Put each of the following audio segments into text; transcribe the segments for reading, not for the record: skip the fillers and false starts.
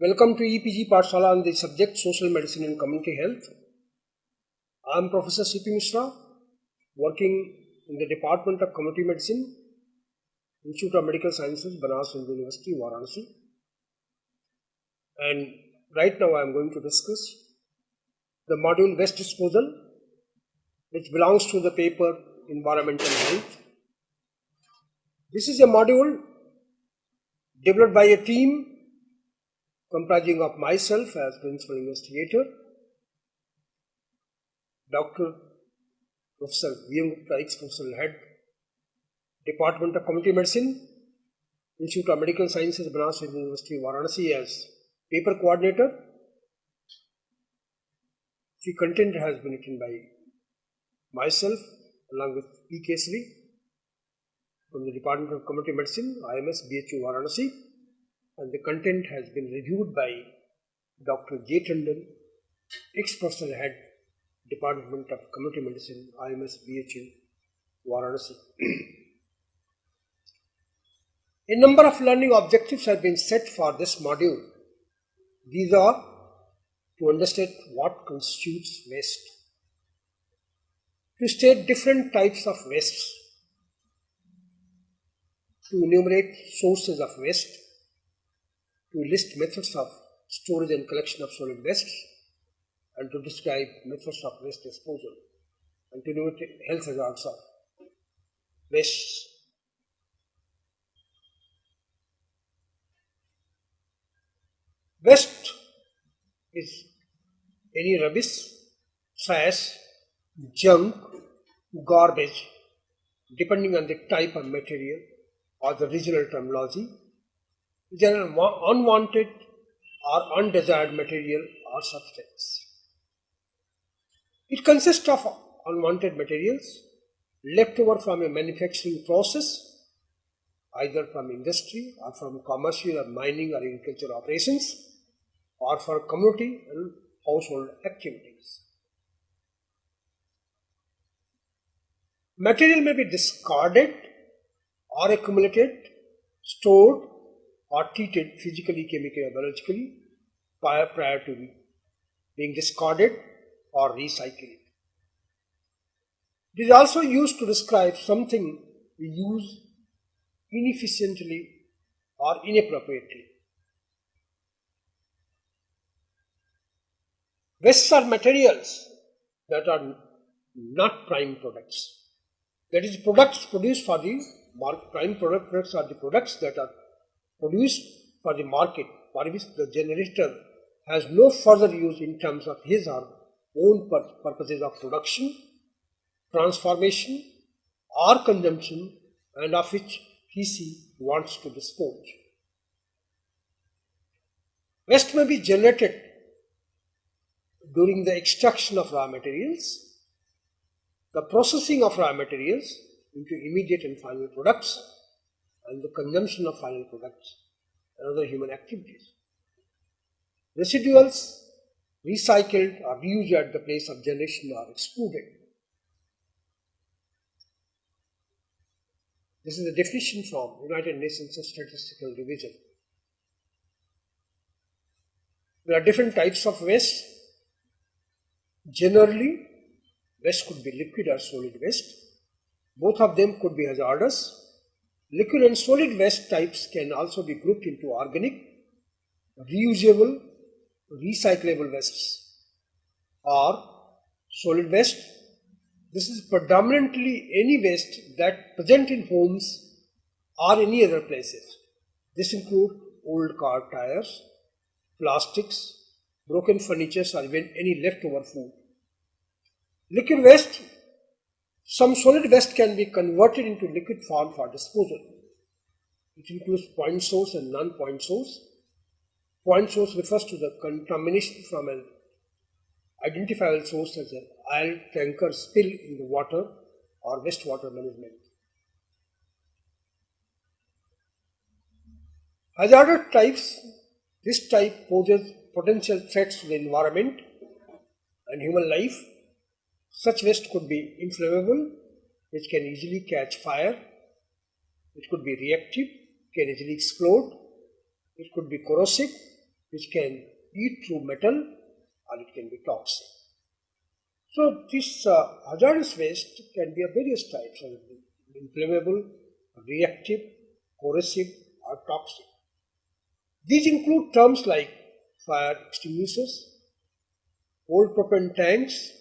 Welcome to EPG Pathshala on the subject Social Medicine and Community Health. I am Professor C.P. Mishra, working in the Department of Community Medicine, Institute of Medical Sciences, Banaras Hindu University, Varanasi. And right now I am going to discuss the module Waste Disposal, which belongs to the paper Environmental Health. This is a module developed by a team comprising of myself as principal investigator, Dr. Professor V.M. Gupta, ex-professor head, Department of Community Medicine, Institute of Medical Sciences, Banaras Hindu University, Varanasi as paper coordinator. The content has been written by myself along with P. Kesari from the Department of Community Medicine, IMS, BHU, Varanasi, and the content has been reviewed by Dr. J. Tandon, ex-professor head, Department of Community Medicine, IMS, BHU, Varanasi. A number of learning objectives have been set for this module. These are to understand what constitutes waste, to state different types of waste, to enumerate sources of waste, to list methods of storage and collection of solid waste, and to describe methods of waste disposal, and to enumerate health hazards of waste. Waste is any rubbish, trash, junk, garbage, depending on the type of material or the regional terminology, is an unwanted or undesired material or substance. It consists of unwanted materials left over from a manufacturing process, either from industry or from commercial or mining or agricultural operations, or for community and household activities. Material may be discarded or accumulated, stored or treated physically, chemically or biologically prior to being discarded or recycled. It is also used to describe something we use inefficiently or inappropriately. Wastes are materials that are not prime products. That is, products produced for the market. Prime products are the products that are produced for the market, for which the generator has no further use in terms of his or own purposes of production, transformation, or consumption, and of which he wants to dispose. Waste may be generated during the extraction of raw materials, the processing of raw materials into immediate and final products, and the consumption of final products and other human activities. Residuals recycled or reused at the place of generation are excluded. This is a definition from United Nations Statistical Division. There are different types of waste. Generally, waste could be liquid or solid waste. Both of them could be hazardous. Liquid and solid waste types can also be grouped into organic, reusable, recyclable wastes, or solid waste. This is predominantly any waste that present in homes or any other places. This includes old car tires, plastics, broken furniture, or even any leftover food. Liquid waste. Some solid waste can be converted into liquid form for disposal. It includes point source and non-point source. Point source refers to the contamination from an identifiable source as an oil tanker spill in the water or wastewater management. Hazardous types. This type poses potential threats to the environment and human life. Such waste could be inflammable, which can easily catch fire. It could be reactive, can easily explode. It could be corrosive, which can eat through metal or it can be toxic. So this hazardous waste can be of various types, inflammable, reactive, corrosive or toxic. These include terms like fire extinguishers, old propane tanks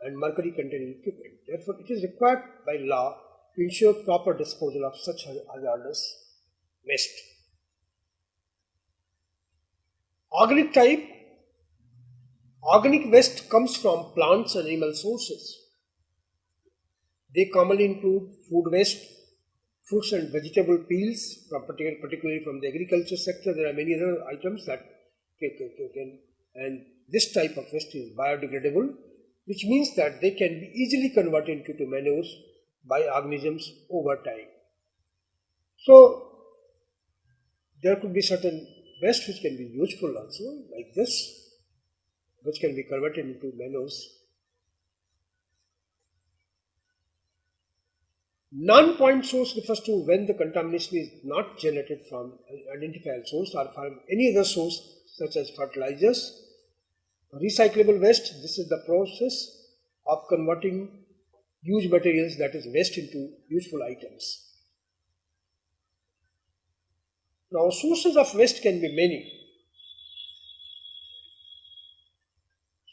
and mercury containing equipment. Therefore, it is required by law to ensure proper disposal of such hazardous waste. Organic type. Organic waste comes from plants and animal sources. They commonly include food waste, fruits and vegetable peels, particularly from the agriculture sector. There are many other items that can, and this type of waste is biodegradable, which means that they can be easily converted into manures by organisms over time. So there could be certain waste which can be useful also, like this, which can be converted into manures. Non-point source refers to when the contamination is not generated from an identified source or from any other source such as fertilizers. Recyclable waste, this is the process of converting used materials, that is waste, into useful items. Now sources of waste can be many.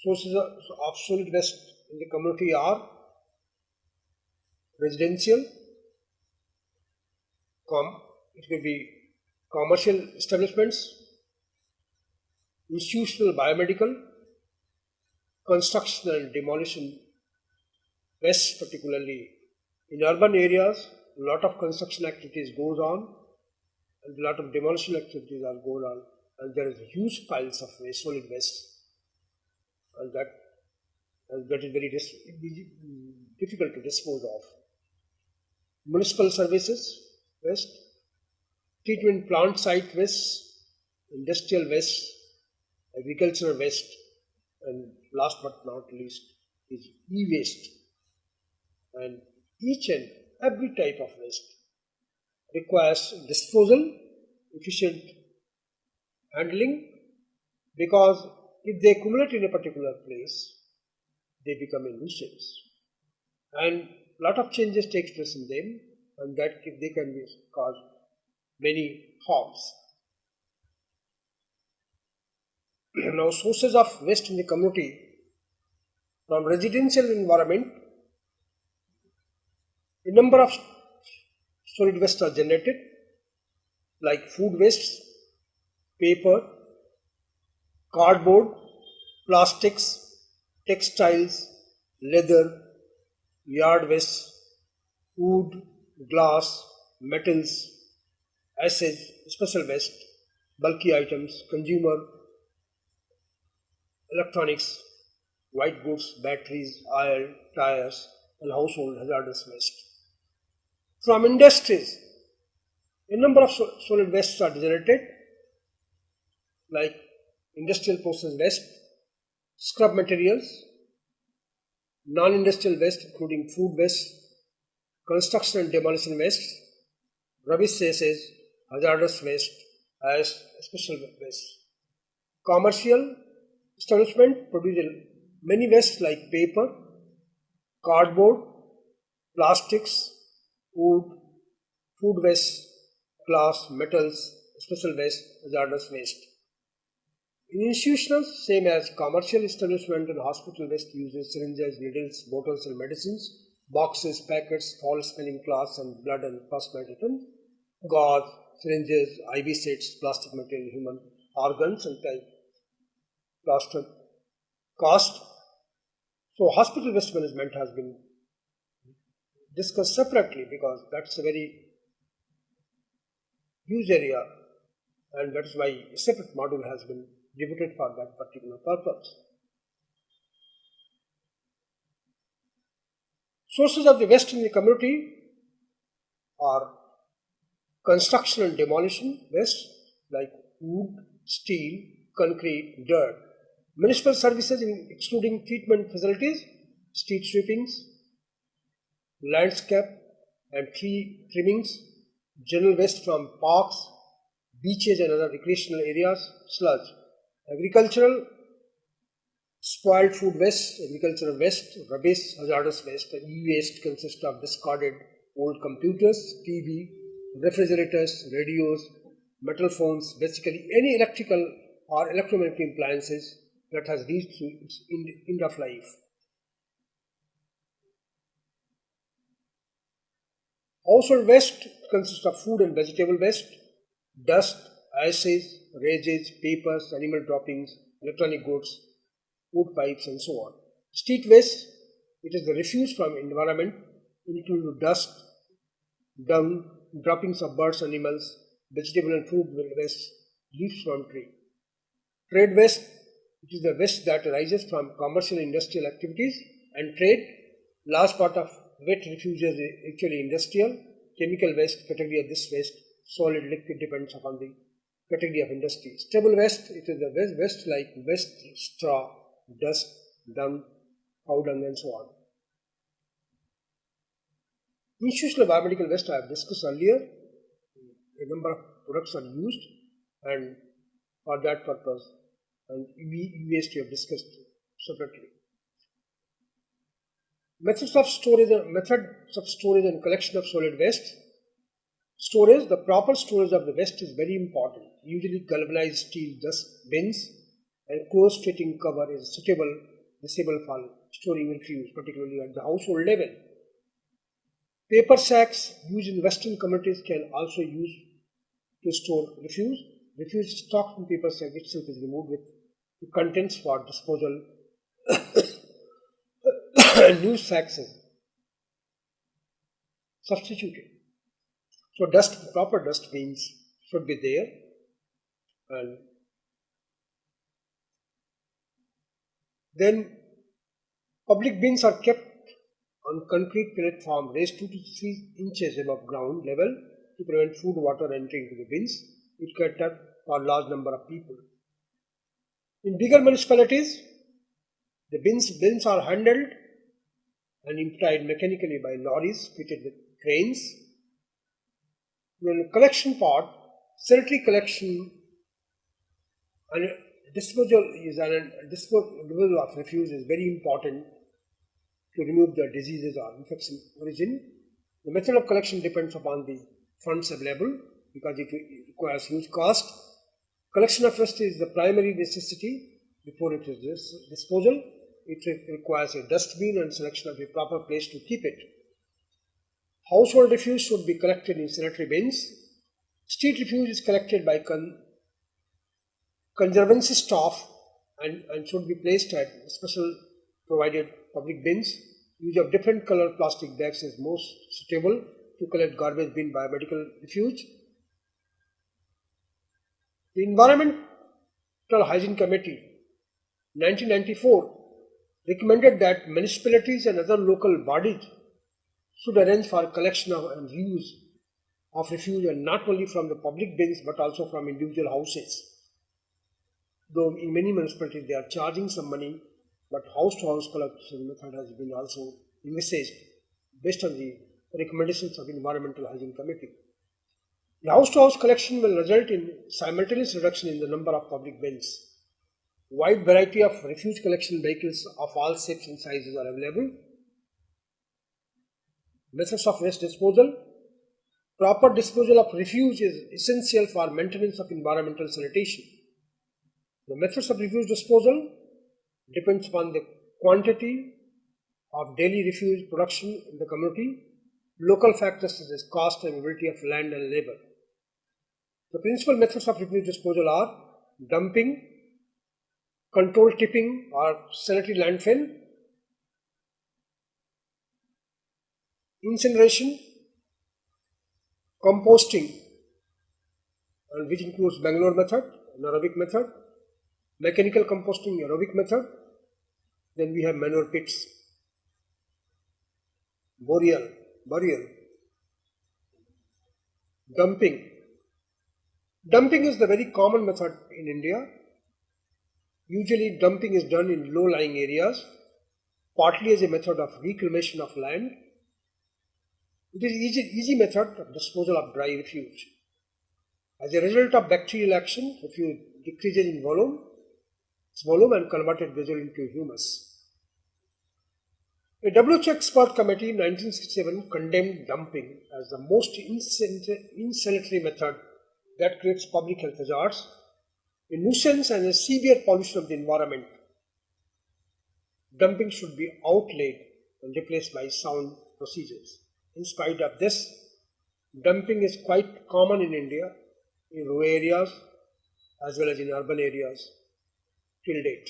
Sources of solid waste in the community are residential, it could be commercial establishments, institutional biomedical, construction and demolition waste, particularly in urban areas. A lot of construction activities goes on and a lot of demolition activities are going on, and there is huge piles of waste, solid waste, and that is very difficult to dispose of. Municipal services waste, treatment plant site waste, industrial waste, agricultural waste, and last but not least is e-waste. And each and every type of waste requires disposal, efficient handling, because if they accumulate in a particular place, they become a nuisance. And a lot of changes take place in them, and that they can cause many harms. Now, sources of waste in the community. From residential environment, a number of solid waste are generated, like food waste, paper, cardboard, plastics, textiles, leather, yard waste, wood, glass, metals, acid, special waste, bulky items, consumer electronics, white goods, batteries, oil, tires, and household hazardous waste. From industries, a number of solid wastes are generated, like industrial process waste, scrap materials, non-industrial waste including food waste, construction and demolition waste, rubbish waste, hazardous waste as special waste. Commercial establishment produce many wastes like paper, cardboard, plastics, wood, food waste, glass, metals, special waste, hazardous waste. In institutional, same as commercial establishment and hospital waste uses syringes, needles, bottles and medicines, boxes, packets, foul-smelling cloths and blood and personal items, gauze, syringes, IV sets, plastic material, human organs and plaster cast. So hospital waste management has been discussed separately because that's a very huge area, and that's why a separate module has been devoted for that particular purpose. Sources of the waste in the community are construction and demolition waste like wood, steel, concrete, dirt. Municipal services excluding treatment facilities, street sweepings, landscape and tree trimmings, general waste from parks, beaches and other recreational areas, sludge. Agricultural, spoiled food waste, agricultural waste, rubbish, hazardous waste. And e-waste consists of discarded old computers, TV, refrigerators, radios, metal phones, basically any electrical or electromagnetic appliances that has reached to its end of life. Household waste consists of food and vegetable waste, dust, ashes, rages, papers, animal droppings, electronic goods, wood pipes, and so on. Street waste, it is the refuse from environment, including dust, dung, droppings of birds, animals, vegetable and food waste, leaves from tree. Trade waste, it is the waste that arises from commercial industrial activities and trade. Large part of wet refuse is actually industrial. Chemical waste category of this waste, solid, liquid depends upon the category of industry. Stable waste, it is the waste like waste, straw, dust, dung, cow dung, and so on. Institutional biomedical waste I have discussed earlier. A number of products are used, and for that purpose, and e-waste we have discussed separately. Methods of storage and collection of solid waste. Storage, the proper storage of the waste is very important. Usually galvanized steel dust bins and close fitting cover is suitable for storing refuse, particularly at the household level. Paper sacks used in Western communities can also use to store refuse. Refuse stocked in paper sack itself is removed with the contents for disposal. New sacks is substituted. So proper dust bins should be there, and then public bins are kept on concrete platform raised 2 to 3 inches above ground level to prevent food, water entering into the bins. It cater for a large number of people. In bigger municipalities, the bins are handled and emptied mechanically by lorries fitted with cranes. In the collection part, sanitary collection and disposal of refuse is very important to remove the diseases or infection origin. The method of collection depends upon the funds available because it requires huge cost. Collection of waste is the primary necessity before it is disposal. It requires a dustbin and selection of a proper place to keep it. Household refuse should be collected in sanitary bins. Street refuse is collected by conservancy staff and should be placed at special provided public bins. Use of different color plastic bags is most suitable to collect garbage bin biomedical refuse. The Environmental Hygiene Committee 1994 recommended that municipalities and other local bodies should arrange for collection and reuse of refuse, and not only from the public bins but also from individual houses. Though in many municipalities they are charging some money, but house-to-house collection method has been also envisaged based on the recommendations of Environmental Hygiene Committee. The house-to-house collection will result in simultaneous reduction in the number of public bins. Wide variety of refuse collection vehicles of all shapes and sizes are available. Methods of waste disposal. Proper disposal of refuse is essential for maintenance of environmental sanitation. The methods of refuse disposal depends upon the quantity of daily refuse production in the community, local factors such as cost and availability of land and labor. The principal methods of refuse disposal are dumping, controlled tipping or sanitary landfill, incineration, composting, and which includes Bangalore method, anaerobic method, mechanical composting, aerobic method. Then we have manure pits, burial, dumping. Dumping is the very common method in India. Usually dumping is done in low-lying areas, partly as a method of reclamation of land. It is easy method of disposal of dry refuse. As a result of bacterial action, refuse decreases in volume, and converted gradually into humus. A WHO expert committee in 1967 condemned dumping as the most insanitary method that creates public health hazards, a nuisance and a severe pollution of the environment. Dumping should be outlawed and replaced by sound procedures. In spite of this, dumping is quite common in India, in rural areas as well as in urban areas till date.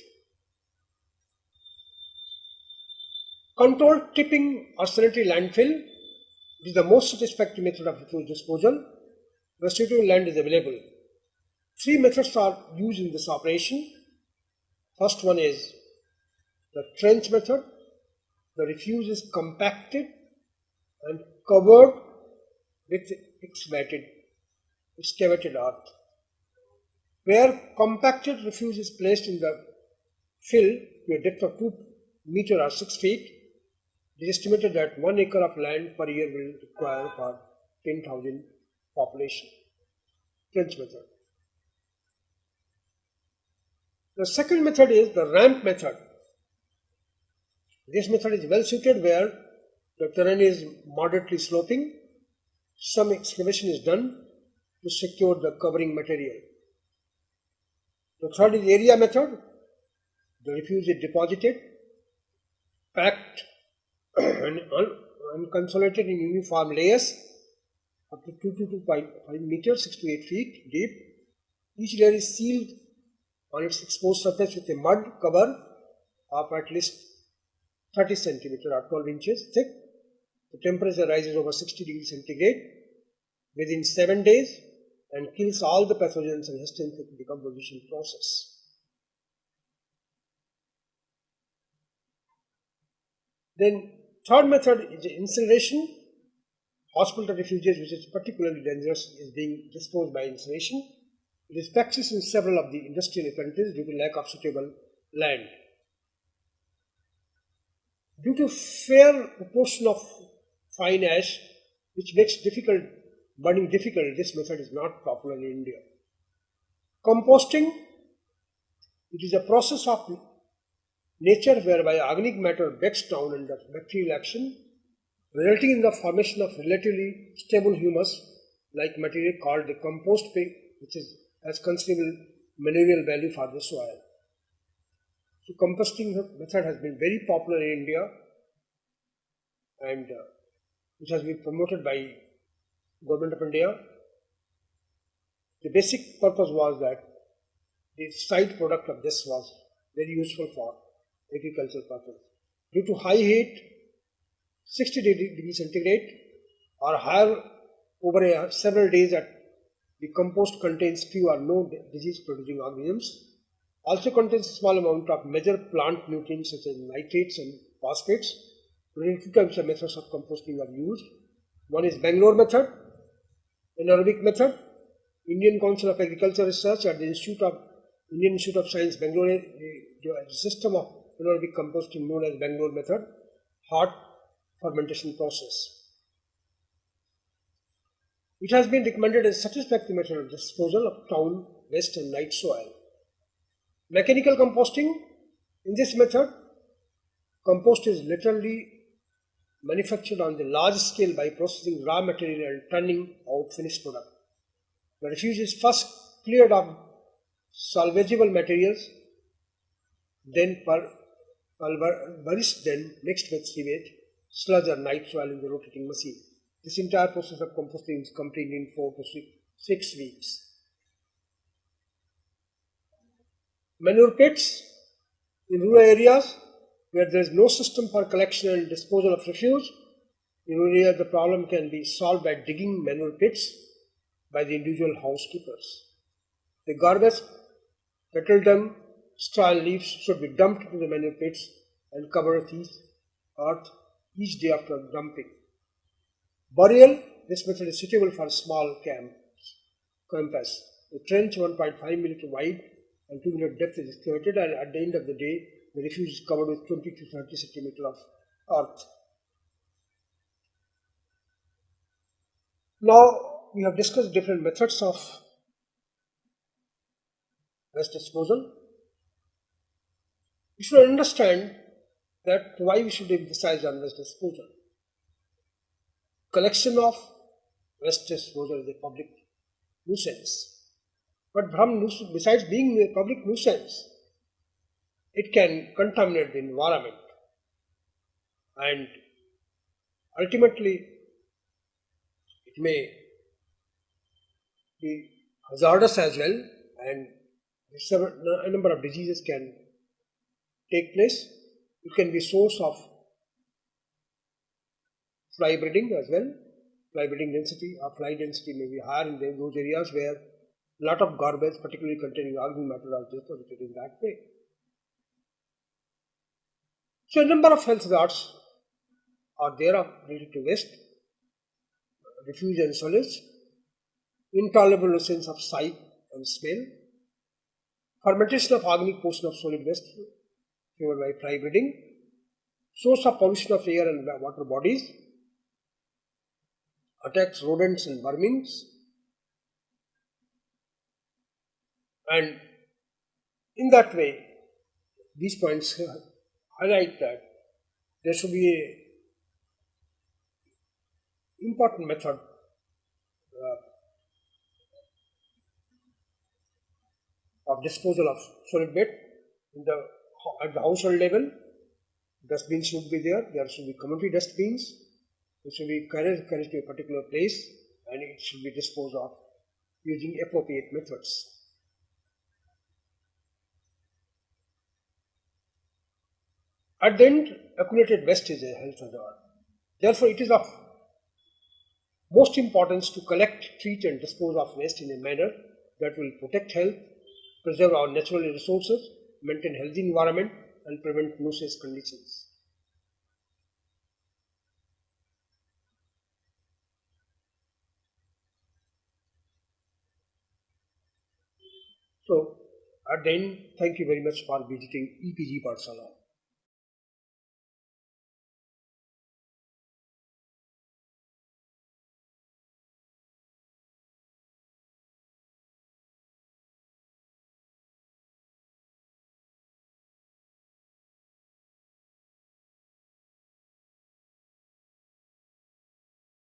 Controlled tipping or sanitary landfill is the most satisfactory method of refuse disposal where suitable land is available. Three methods are used in this operation. First one is the trench method. The refuse is compacted and covered with excavated earth. Where compacted refuse is placed in the fill to a depth of 2 meters or 6 feet, it is estimated that 1 acre of land per year will require for 10,000 population. Trench method. The second method is the ramp method. This method is well suited where the terrain is moderately sloping. Some excavation is done to secure the covering material. The third is area method. The refuse is deposited, packed and consolidated in uniform layers up to 2 to 5 meters, 6 to 8 feet deep. Each layer is sealed on its exposed surface with a mud cover of at least 30 centimeters or 12 inches thick. The temperature rises over 60 degrees centigrade within 7 days and kills all the pathogens and hastens the decomposition process. Then third method is incineration. Hospital refuges, which is particularly dangerous, is being disposed by incineration. It is practiced in several of the industrial countries due to lack of suitable land. Due to fair proportion of fine ash, which makes burning difficult, this method is not popular in India. Composting, it is a process of nature whereby organic matter breaks down under bacterial action, resulting in the formation of relatively stable humus like material called the compost pig, which has considerable manurial value for the soil. So composting method has been very popular in India and it has been promoted by Government of India. The basic purpose was that the side product of this was very useful for agricultural purpose. Due to high heat, 60 degrees centigrade or higher over several days, that the compost contains few or no disease-producing organisms. Also contains a small amount of major plant nutrients such as nitrates and phosphates. Two types of methods of composting are used. One is Bangalore method, anaerobic method. Indian Council of Agricultural Research at the Indian Institute of Science, Bangalore, a system of anaerobic composting known as Bangalore method, hot fermentation process. It has been recommended as satisfactory method of disposal of town waste and night soil. Mechanical composting. In this method, compost is literally manufactured on the large scale by processing raw material and turning out finished product. The refuse is first cleared of salvageable materials, then pulverized, then mixed with sewage, sludge or night soil in the rotating machine. This entire process of composting is completed in 4 to 6 weeks. Manure pits. In rural areas where there is no system for collection and disposal of refuse, in rural areas the problem can be solved by digging manure pits by the individual housekeepers. The garbage, cattle dung, straw and leaves should be dumped into the manure pits and covered with earth each day after dumping. Burial. This method is suitable for small campus. A trench 1.5 meter wide and 2 meter depth is excavated, and at the end of the day, the refuse is covered with 20 to 30 centimeters of earth. Now, we have discussed different methods of waste disposal. You should understand that why we should emphasize on waste disposal. Collection of waste disposal is a public nuisance. But besides being a public nuisance, it can contaminate the environment and ultimately it may be hazardous as well, and a number of diseases can take place. It can be source of fly breeding as well. Fly breeding density or fly density may be higher in those areas where a lot of garbage, particularly containing organic matter, are deposited in that way. So a number of health hazards are there related to waste, refuse and solids, intolerable nuisance of sight and smell, fermentation of organic portion of solid waste favored by fly breeding, source of pollution of air and water bodies, attacks rodents and vermins, and in that way, these points highlight that there should be a important method of disposal of solid waste at the household level. Dustbins should be there. There should be community dustbins. It should be carried to a particular place, and it should be disposed of using appropriate methods. At the end, accumulated waste is a health hazard. Therefore, it is of most importance to collect, treat, and dispose of waste in a manner that will protect health, preserve our natural resources, maintain healthy environment, and prevent nuisance conditions. So, at the end, thank you very much for visiting EPG Pathshala.